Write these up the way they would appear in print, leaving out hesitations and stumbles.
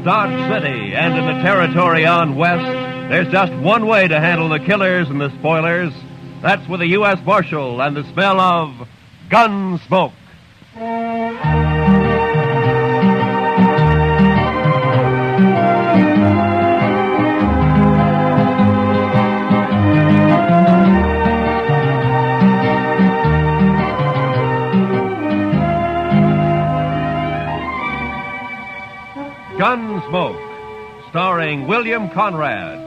Dodge City and in the territory on west, there's just one way to handle the killers and the spoilers. That's with a U.S. Marshal and the smell of Gunsmoke. Gunsmoke, starring William Conrad.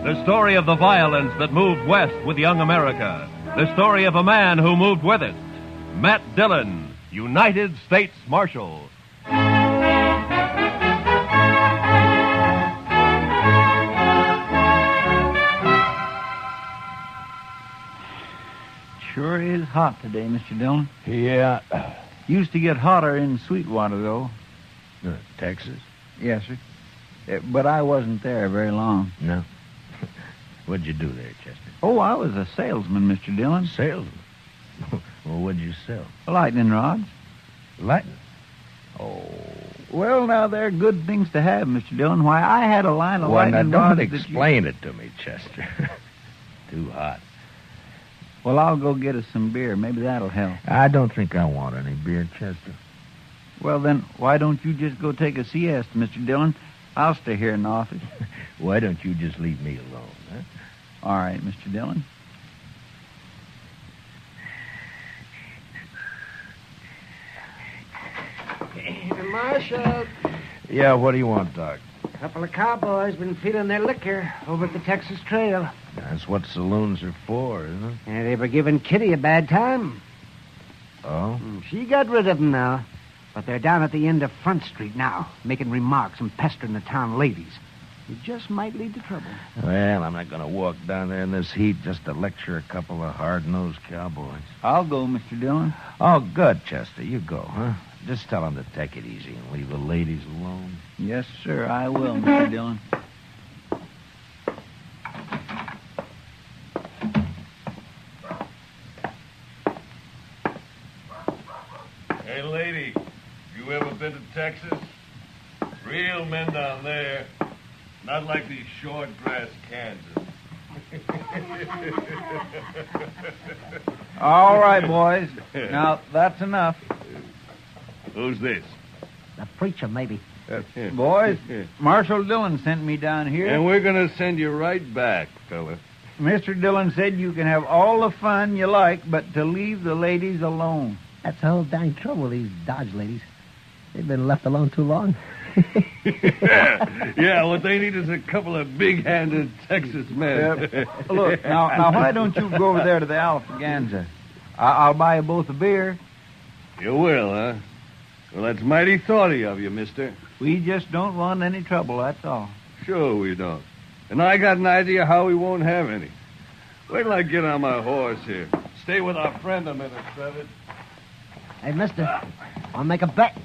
The story of the violence that moved west with young America. The story of a man who moved with it. Matt Dillon, United States Marshal. Sure is hot today, Mr. Dillon. Yeah. Used to get hotter in Sweetwater, though. Texas? Yes, sir. But I wasn't there very long. No. What'd you do there, Chester? Oh, I was a salesman, Mr. Dillon. Salesman? Well, what'd you sell? Lightning rods. Lightning? Oh, well, now, they're good things to have, Mr. Dillon. Why, I had a line of Well, now, lightning don't rods explain it to me, Chester. Too hot. Well, I'll go get us some beer. Maybe that'll help. I don't think I want any beer, Chester. Well, then, why don't you just go take a siesta, Mr. Dillon? I'll stay here in the office. Why don't you just leave me alone, huh? All right, Mr. Dillon. Hey, Marshal. Yeah, what do you want, Doc? A couple of cowboys been feeling their liquor over at the Texas Trail. That's what saloons are for, isn't it? And they were giving Kitty a bad time. Oh? She got rid of them now. But they're down at the end of Front Street now, making remarks and pestering the town ladies. It just might lead to trouble. Well, I'm not going to walk down there in this heat just to lecture a couple of hard-nosed cowboys. I'll go, Mr. Dillon. Oh, good, Chester. You go, huh? Just tell them to take it easy and leave the ladies alone. Yes, sir, I will, Mr. Dillon. Hey, lady, you ever been to Texas? Real men down there. Not like these short grass Kansas. All right, boys. Now, that's enough. Who's this? The preacher, maybe. Boys, Marshal Dillon sent me down here. And we're going to send you right back, fella. Mr. Dillon said you can have all the fun you like, but to leave the ladies alone. That's the whole dang trouble with these Dodge ladies. They've been left alone too long. Yeah, what they need is a couple of big-handed Texas men. Look, now, why don't you go over there to the Alfaganza? I'll buy you both a beer. You will, huh? Well, that's mighty thoughty of you, mister. We just don't want any trouble, that's all. Sure we don't. And I got an idea how we won't have any. Wait till I get on my horse here. Stay with our friend a minute, Trevor. Hey, mister, I'll make a bet.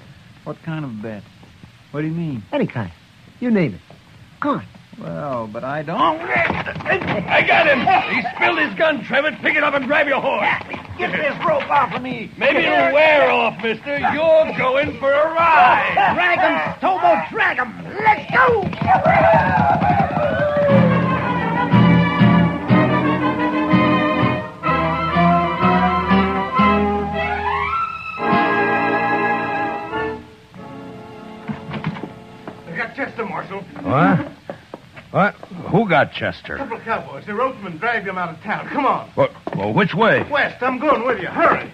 What kind of bet? What do you mean? Any kind. You name it. Come on. Well, but I don't... I got him! He spilled his gun, Trevor. Pick it up and grab your horse. Get this rope off of me. Maybe it'll wear off, mister. You're going for a ride. Drag him, Tobo, drag him. Let's go. They got Chester, Marshal. What? What? Who got Chester? A couple of cowboys. The ropesman dragged him out of town. Come on. Well, which way? West, I'm going with you. Hurry.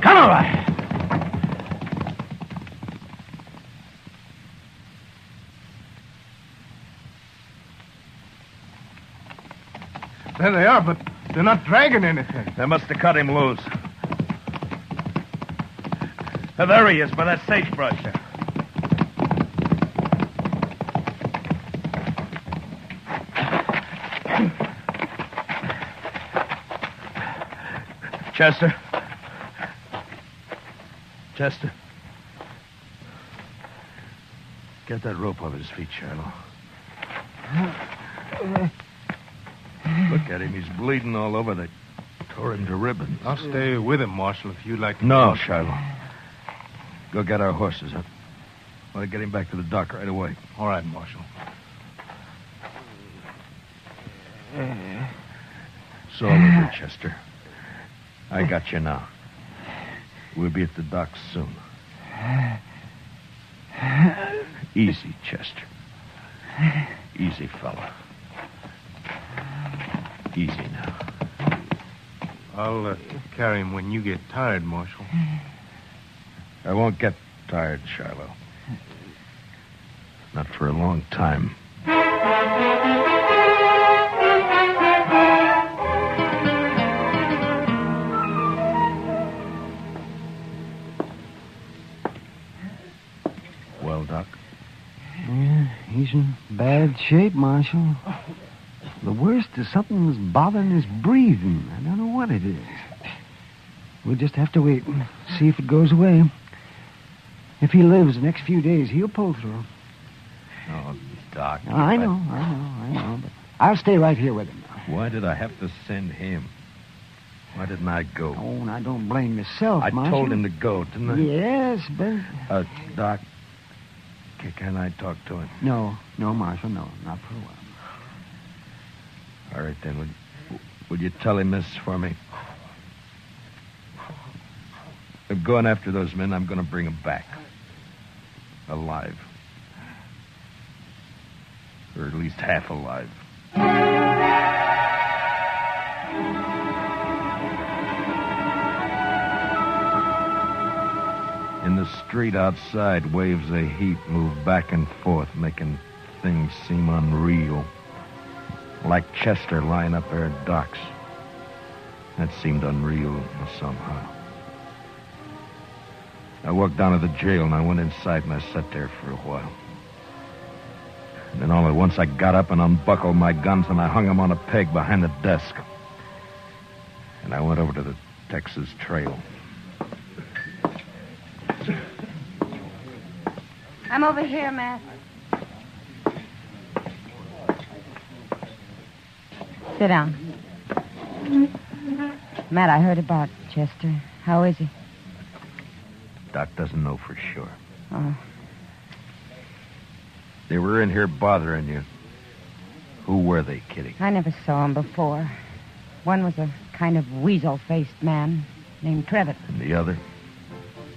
Come on, right. There they are, but they're not dragging anything. They must have cut him loose. There he is, by that sagebrush there. Chester. Chester. Get that rope off his feet, Shiloh. Look at him. He's bleeding all over. They Tore him to ribbons. I'll stay with him, Marshal, if you'd like to. No, Shiloh. Go get our horses, huh? Want to get him back to the dock right away. All right, Marshal. It's all over, Chester. I got you now. We'll be at the docks soon. Easy, Chester. Easy, fella. Easy now. I'll carry him when you get tired, Marshal. I won't get tired, Shiloh. Not for a long time. Well, Doc? Yeah, he's in bad shape, Marshal. The worst is something's bothering his breathing. I don't know what it is. We'll just have to wait and see if it goes away. If he lives the next few days, he'll pull through. Oh, Doc. I know. But I'll stay right here with him. Why did I have to send him? Why didn't I go? Oh, now don't blame yourself, I Marshal. told him to go, didn't I? Yes, but... Doc, can I talk to him? No, Marshal, no. Not for a while. All right, then. Would you tell him this for me? I'm going after those men. I'm going to bring them back. Alive. Or at least half alive. In the street outside, waves of heat move back and forth, making things seem unreal. Like Chester lying up there at docks. That seemed unreal somehow. I walked down to the jail, and I went inside, and I sat there for a while. And then all at once, I got up and unbuckled my guns, and I hung them on a peg behind the desk. And I went over to the Texas Trail. I'm over here, Matt. Sit down. Matt, I heard about Chester. How is he? Doc doesn't know for sure. Oh. They were in here bothering you. Who were they, Kitty? I never saw him before. One was a kind of weasel-faced man named Trevitt. And the other?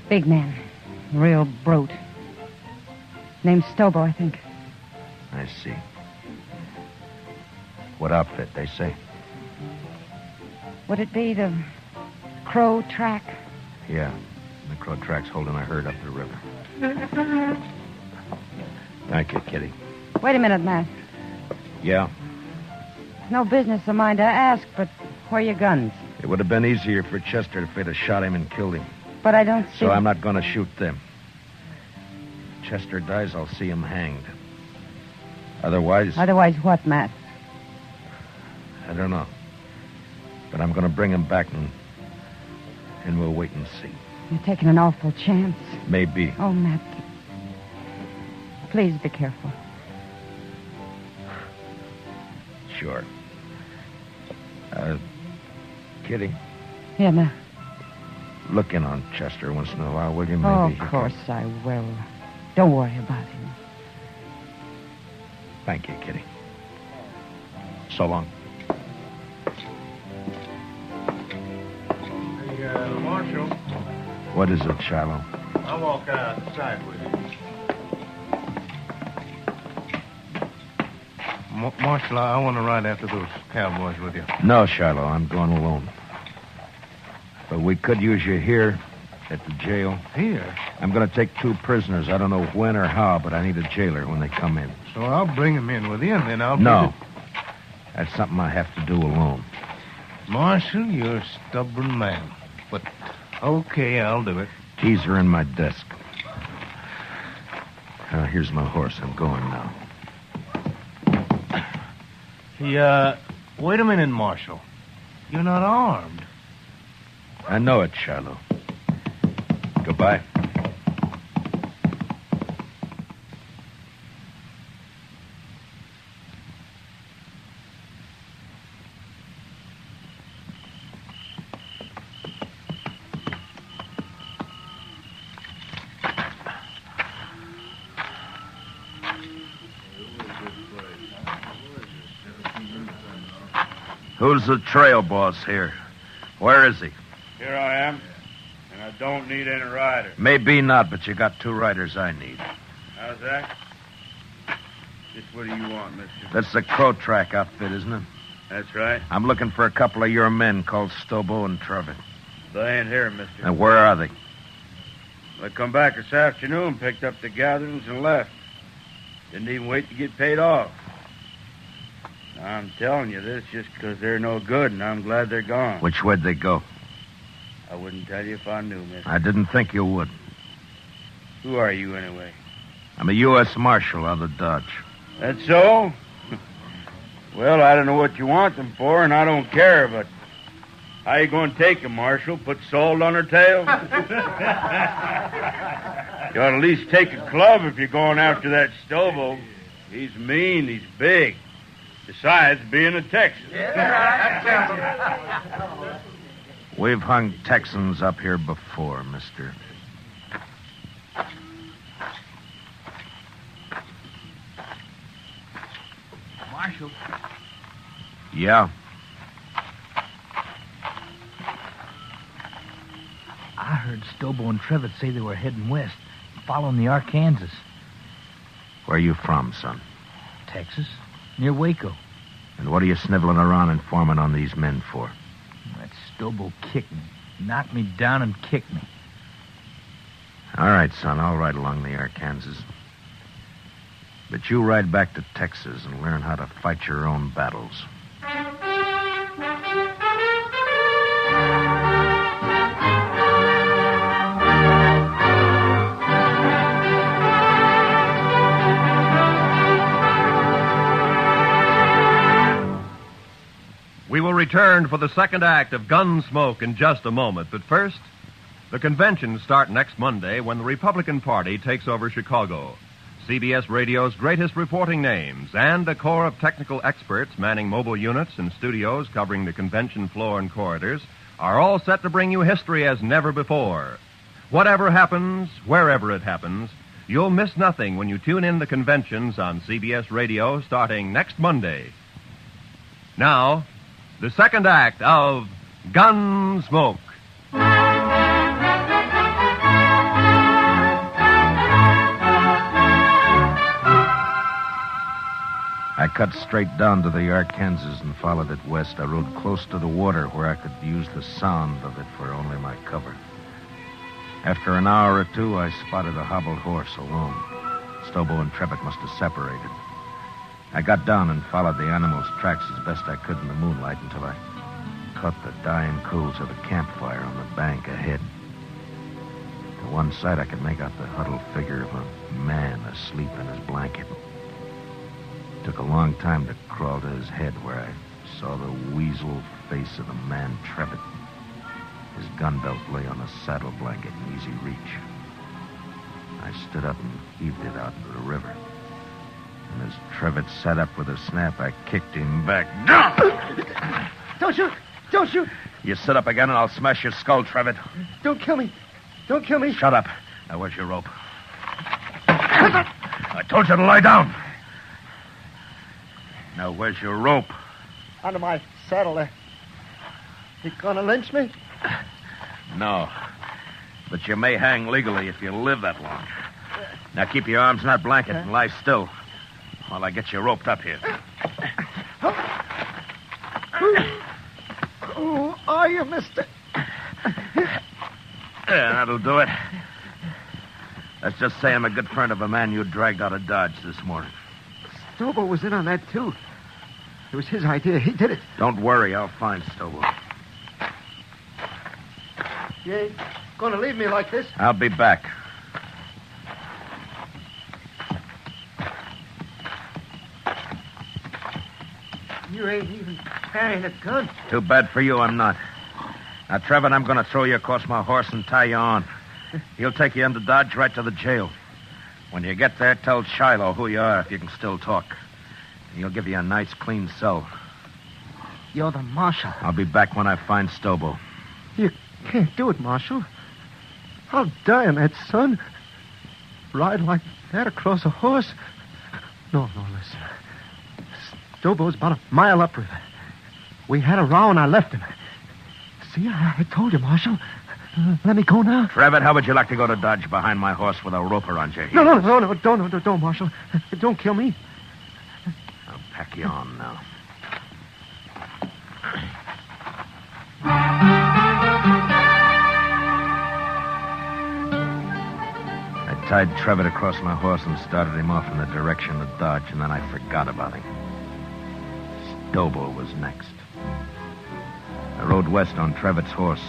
Big man. Real brute. Named Stobo, I think. I see. What outfit, they say? Would it be the Crow Track? Yeah. The Crow Track's holding a herd up the river. Thank you, Kitty. Wait a minute, Matt. Yeah? It's no business of mine to ask, but where are your guns? It would have been easier for Chester if they'd have shot him and killed him. But I don't see... So I'm not going to shoot them. Chester dies, I'll see him hanged. Otherwise... Otherwise what, Matt? I don't know. But I'm going to bring him back and we'll wait and see. You're taking an awful chance. Maybe. Oh, Matt. Please be careful. Sure. Kitty, Yeah, Matt. look in on Chester once in a while, will you? Maybe Oh, he of can- course I will. Don't worry about him. Thank you, Kitty. So long. Hey, Marshal, What is it, Shiloh? I'll walk outside with you. Marshal, I want to ride after those cowboys with you. No, Shiloh, I'm going alone. But we could use you here at the jail. Here? I'm going to take 2 prisoners. I don't know when or how, but I need a jailer when they come in. So I'll bring them in with you, and then I'll... No. That's something I have to do alone. Marshal, you're a stubborn man. But, okay, I'll do it. Keys are in my desk. Here's my horse. I'm going now. Hey, wait a minute, Marshal. You're not armed. I know it, Shiloh. Goodbye. Who's the trail boss here? Where is he? Here I am, and I don't need any rider. Maybe not, but you got 2 riders I need. How's that? Just what do you want, mister? That's the Crow Track outfit, isn't it? That's right. I'm looking for a couple of your men called Stobo and Trevor. They ain't here, mister. And where are they? They come back this afternoon, picked up the gatherings, and left. Didn't even wait to get paid off. I'm telling you this just because they're no good, and I'm glad they're gone. Which way'd they go? I wouldn't tell you if I knew, mister. I didn't think you would. Who are you, anyway? I'm a U.S. Marshal out of Dodge. That's so? Well, I don't know what you want them for, and I don't care, but how you going to take them, Marshal? Put salt on her tail? You ought to at least take a club if you're going after that Stobo. He's mean, he's big. Besides being a Texan. We've hung Texans up here before, mister. Marshal. Yeah? I heard Stobo and Trevitt say they were heading west, following the Arkansas. Where are you from, son? Texas, near Waco. And what are you sniveling around informing on these men for? That Stobo kicked me, knocked me down and kicked me. All right, son, I'll ride along the Arkansas. But you ride back to Texas and learn how to fight your own battles. We will return for the second act of Gunsmoke in just a moment. But first, the conventions start next Monday when the Republican Party takes over Chicago. CBS Radio's greatest reporting names and a corps of technical experts manning mobile units and studios covering the convention floor and corridors are all set to bring you history as never before. Whatever happens, wherever it happens, you'll miss nothing when you tune in the conventions on CBS Radio starting next Monday. Now, the second act of Gunsmoke. I cut straight down to the Arkansas and followed it west. I rode close to the water where I could use the sound of it for only my cover. After an hour or 2, I spotted a hobbled horse alone. Stobo and Trevitt must have separated. I got down and followed the animal's tracks as best I could in the moonlight until I caught the dying coals of a campfire on the bank ahead. To one side, I could make out the huddled figure of a man asleep in his blanket. It took a long time to crawl to his head where I saw the weasel face of the man Trevitt. His gun belt lay on a saddle blanket in easy reach. I stood up and heaved it out into the river. And as Trevitt sat up with a snap, I kicked him back. Don't shoot! Don't shoot! You sit up again and I'll smash your skull, Trevitt. Don't kill me! Don't kill me! Shut up. Now, where's your rope? I told you to lie down. Now, where's your rope? Under my saddle there. You gonna lynch me? No. But you may hang legally if you live that long. Now, keep your arms in that blanket and lie still while I get you roped up here. Who are you, mister? Yeah, that'll do it. Let's just say I'm a good friend of a man you dragged out of Dodge this morning. Stobo was in on that, too. It was his idea. He did it. Don't worry, I'll find Stobo. You ain't gonna leave me like this? I'll be back. You ain't even carrying a gun. Too bad for you, I'm not. Now, Trevor, I'm going to throw you across my horse and tie you on. He'll take you into Dodge right to the jail. When you get there, tell Shiloh who you are if you can still talk. And he'll give you a nice, clean cell. You're the marshal. I'll be back when I find Stobo. You can't do it, Marshal. I'll die on that, son. Ride like that across a horse. No, listen. Stobo's about a mile upriver. We had a row and I left him. See, I told you, Marshal. Let me go now. Trevitt, how would you like to go to Dodge behind my horse with a rope around your heels? No, don't, Marshal. Don't kill me. I'll pack you on now. I tied Trevitt across my horse and started him off in the direction of Dodge, and then I forgot about him. Stobo was next. I rode west on Trevitt's horse.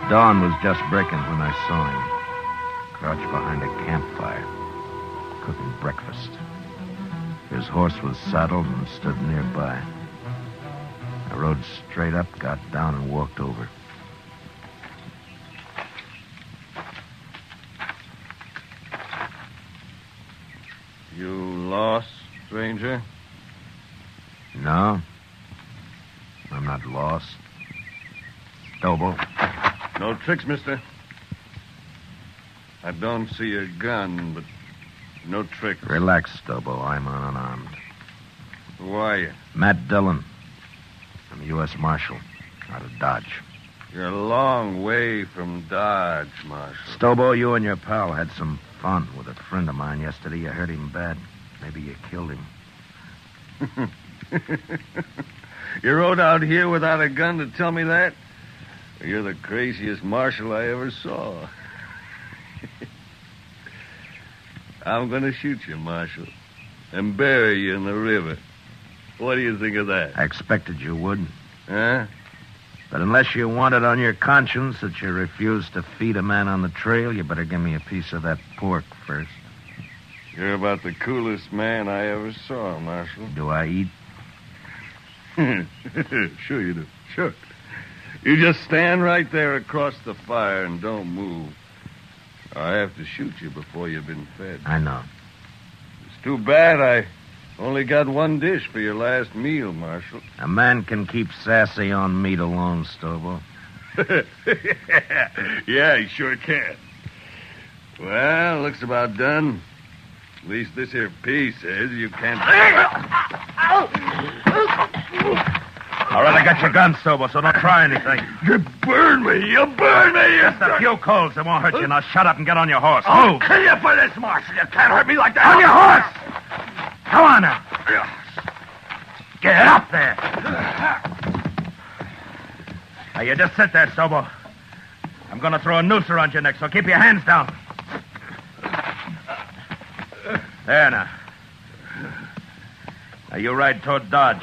Dawn was just breaking when I saw him, crouched behind a campfire, cooking breakfast. His horse was saddled and stood nearby. I rode straight up, got down, and walked over. You lost, stranger? No, I'm not lost. Stobo. No tricks, mister. I don't see a gun, but no tricks. Relax, Stobo. I'm unarmed. Who are you? Matt Dillon. I'm a U.S. Marshal out of Dodge. You're a long way from Dodge, Marshal. Stobo, you and your pal had some fun with a friend of mine yesterday. You hurt him bad. Maybe you killed him. You rode out here without a gun to tell me that? You're the craziest marshal I ever saw. I'm going to shoot you, Marshal, and bury you in the river. What do you think of that? I expected you would. Huh? But unless you want it on your conscience that you refused to feed a man on the trail, you better give me a piece of that pork first. You're about the coolest man I ever saw, Marshal. Do I eat? Sure you do. Sure. You just stand right there across the fire and don't move. I have to shoot you before you've been fed. I know. It's too bad I only got one dish for your last meal, Marshal. A man can keep sassy on meat alone, Stobo. Yeah, he sure can. Well, looks about done. At least this here piece says you can't... All right, I got your gun, Stobo, so don't try anything. You burn me! You burn me! Just a few colds. It won't hurt you. Now shut up and get on your horse. I'll kill you for this, Marshal. You can't hurt me like that. On your horse! Come on now. Get up there. Now, you just sit there, Stobo. I'm going to throw a noose around your neck, so keep your hands down. There now. Now, you ride toward Dodge.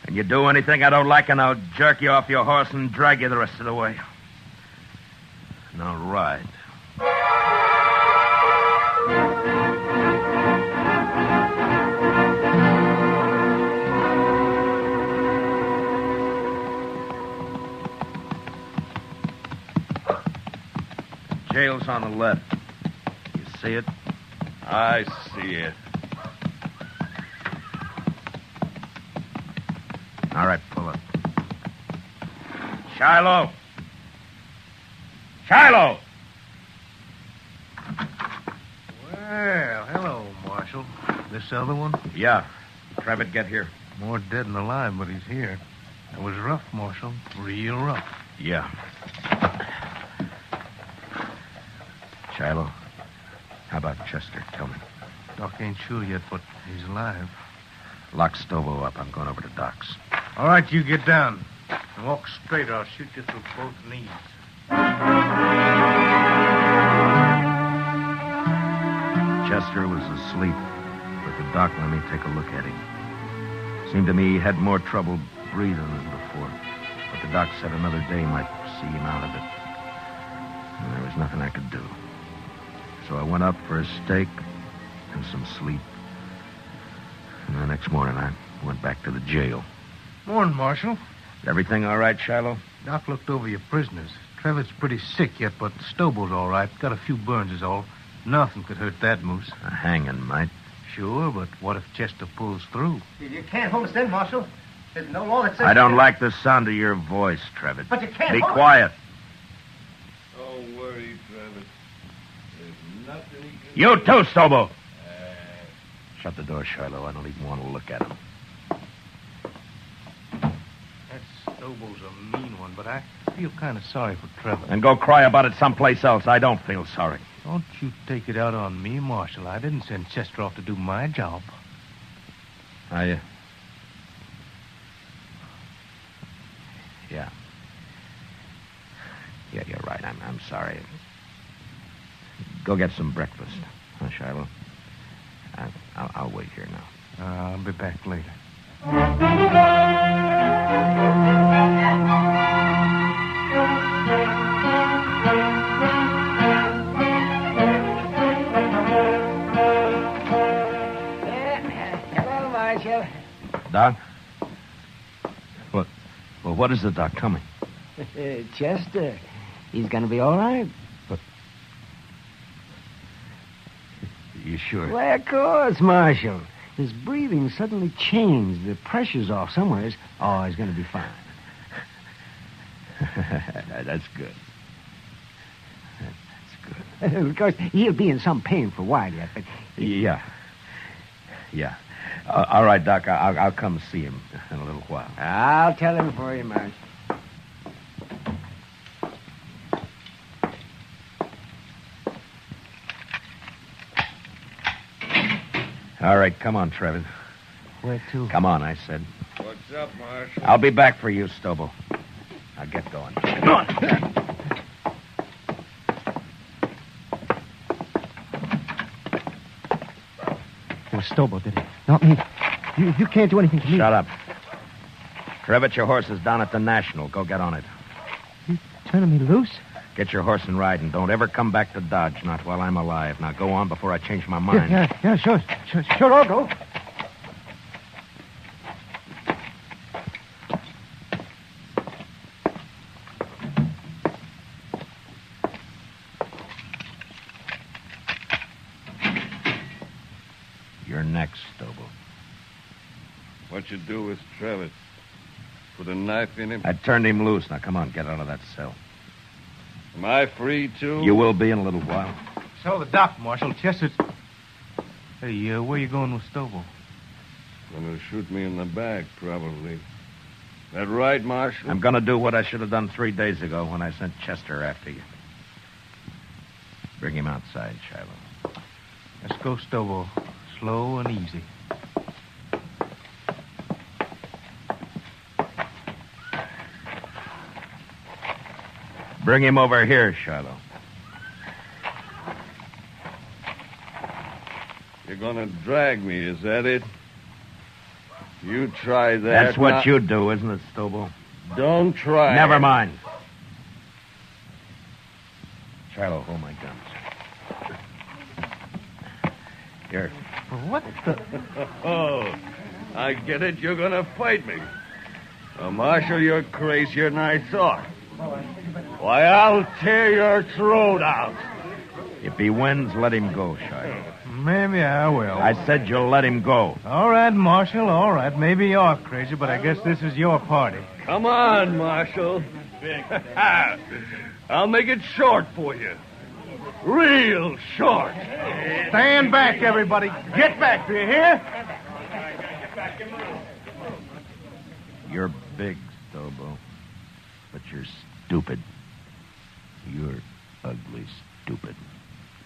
And you do anything I don't like, and I'll jerk you off your horse and drag you the rest of the way. Now, ride. The jail's on the left. You see it? I see it. All right, pull up. Shiloh! Shiloh! Well, hello, Marshal. This other one? Yeah. Trevitt, get here. More dead than alive, but he's here. It was rough, Marshal. Real rough. Yeah. Shiloh, how about Chester? Tell me. Doc ain't sure yet, but he's alive. Lock Stobo up. I'm going over to Doc's. All right, you get down. And walk straight or I'll shoot you through both knees. Chester was asleep, but the doc let me take a look at him. Seemed to me he had more trouble breathing than before. But the doc said another day might see him out of it. And there was nothing I could do. So I went up for a steak and some sleep. And the next morning I went back to the jail. Morning, Marshal. Everything all right, Shiloh? Doc looked over your prisoners. Trevitt's pretty sick yet, but Stobo's all right. Got a few burns is all. Nothing could hurt that moose. A hanging might. Sure, but what if Chester pulls through? You can't hold us in, Marshal. There's no law that says... I don't like the sound of your voice, Trevitt. But you can't Be hold us. quiet. Don't worry, Travis. There's nothing he can... You too, Stobo. Shut the door, Shiloh. I don't even want to look at him. Stoble's a mean one, but I feel kind of sorry for Trevor. And go cry about it someplace else. I don't feel sorry. Don't you take it out on me, Marshal. I didn't send Chester off to do my job. Yeah. Yeah, you're right. I'm sorry. Go get some breakfast, huh, Shiloh? I'll wait here now. I'll be back later. Hello, Marshal. Doc? What is the doc coming? Chester. He's going to be all right. You sure? Why, of course, Marshal. His breathing suddenly changed. The pressure's off somewhere. Oh, he's going to be fine. That's good. That's good. Of course, he'll be in some pain for a while yet, but... Yeah. All right, Doc. I'll come see him in a little while. I'll tell him for you, Marshal. All right, come on, Trevor. Where to? Come on, I said. What's up, Marshal? I'll be back for you, Stobo. Now get going. Come on. It was Stobo, did it? Not me. You can't do anything to me. Shut up. Trevitt, your horse is down at the National. Go get on it. You turning me loose? Get your horse and ride, and don't ever come back to Dodge, not while I'm alive. Now go on before I change my mind. Yeah, sure, I'll go. You're next, Stobo. What you do with Travis? Put a knife in him? I turned him loose. Now come on, get out of that cell. Am I free, too? You will be in a little while. So the doc, Marshal. Chester's... Hey, where you going with Stobo? Gonna shoot me in the back, probably. That right, Marshal? I'm going to do what I should have done 3 days ago when I sent Chester after you. Bring him outside, Shiloh. Let's go, Stobo. Slow and easy. Bring him over here, Shiloh. You're gonna drag me, is that it? You try that. That's what now. you do, isn't it, Stobo? Don't try. Never mind. Shiloh, hold my guns. Here. What the... Oh, I get it. You're gonna fight me. Well, Marshal, you're crazier than I thought. Why, I'll tear your throat out. If he wins, let him go, Shiloh. Maybe I will. I said you'll let him go. All right, Marshal, all right. Maybe you're crazy, but I guess this is your party. Come on, Marshal. I'll make it short for you. Real short. Stand back, everybody. Get back, do you hear? You're big, Stobo, but you're stupid. You're ugly stupid.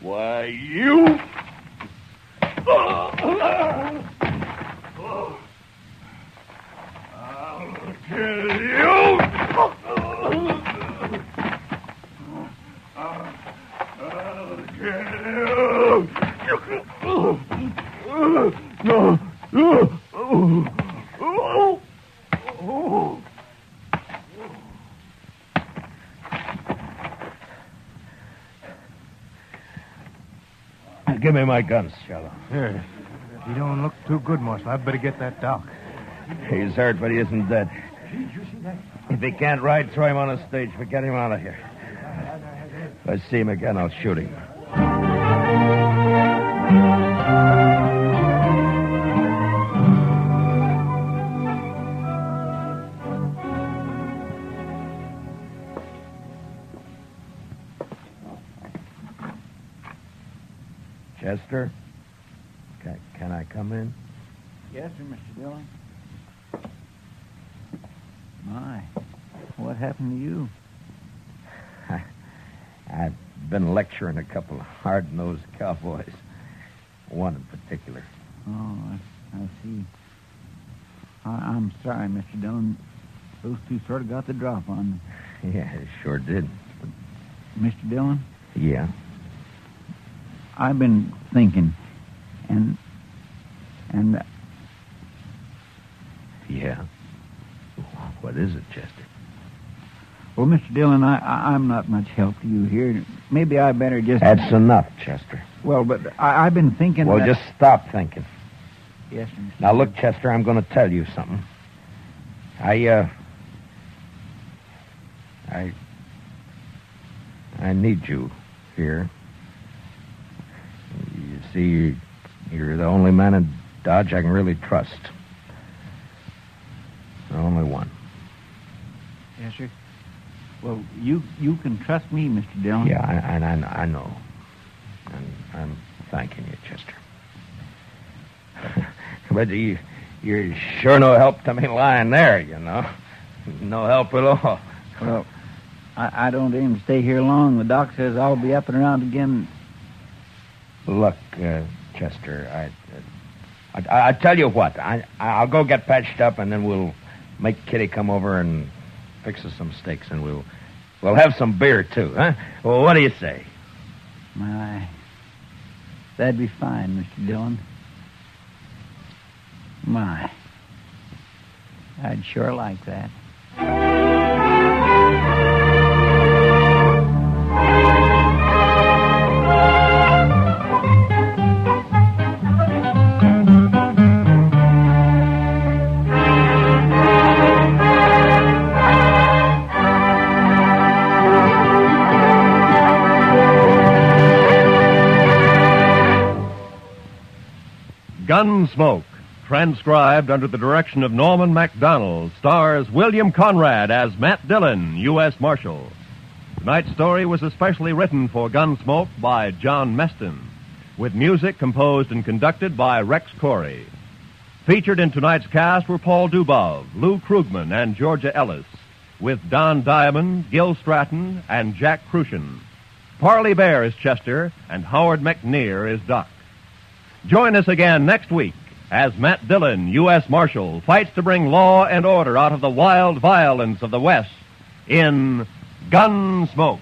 Why, you... I'll kill you. I'll kill you. No. Give me my guns, Shiloh. Here. You don't look too good, Marshal. I'd better get that doc. He's hurt, but he isn't dead. If he can't ride, throw him on a stage, but get him out of here. If I see him again, I'll shoot him. Chester? Can I come in? Yes, sir, Mr. Dillon. My, What happened to you? I've been lecturing a couple of hard-nosed cowboys. One in particular. Oh, I see. I'm sorry, Mr. Dillon. Those two sort of got the drop on me. Yeah, it sure did. Mr. Dillon? Yeah? I've been thinking, and Yeah? What is it, Chester? well, Mr. Dillon, I'm not much help to you here. Maybe I better just... That's enough, Chester. Well, but I've been thinking... Well, that... just stop thinking. Yes, sir, Mr. Now, look, Chester, I'm going to tell you something. I need you here. You see, you're the only man in Dodge I can really trust. The only one. Yes, sir. Well, you can trust me, Mr. Dillon. Yeah, I know. And I'm thanking you, Chester. But you're sure no help to me lying there, you know. No help at all. Well, I don't aim to stay here long. The doc says I'll be up and around again. Look, Chester, I tell you what. I'll go get patched up, and then we'll make Kitty come over and fix us some steaks, and we'll have some beer too, huh? Well, what do you say? My, that'd be fine, Mr. Dillon. My, I'd sure like that. Gunsmoke, transcribed under the direction of Norman MacDonald, stars William Conrad as Matt Dillon, U.S. Marshal. Tonight's story was especially written for Gunsmoke by John Meston, with music composed and conducted by Rex Corey. Featured in tonight's cast were Paul Dubov, Lou Krugman, and Georgia Ellis, with Don Diamond, Gil Stratton, and Jack Crucian. Parley Bear is Chester, and Howard McNear is Doc. Join us again next week as Matt Dillon, U.S. Marshal, fights to bring law and order out of the wild violence of the West in Gunsmoke.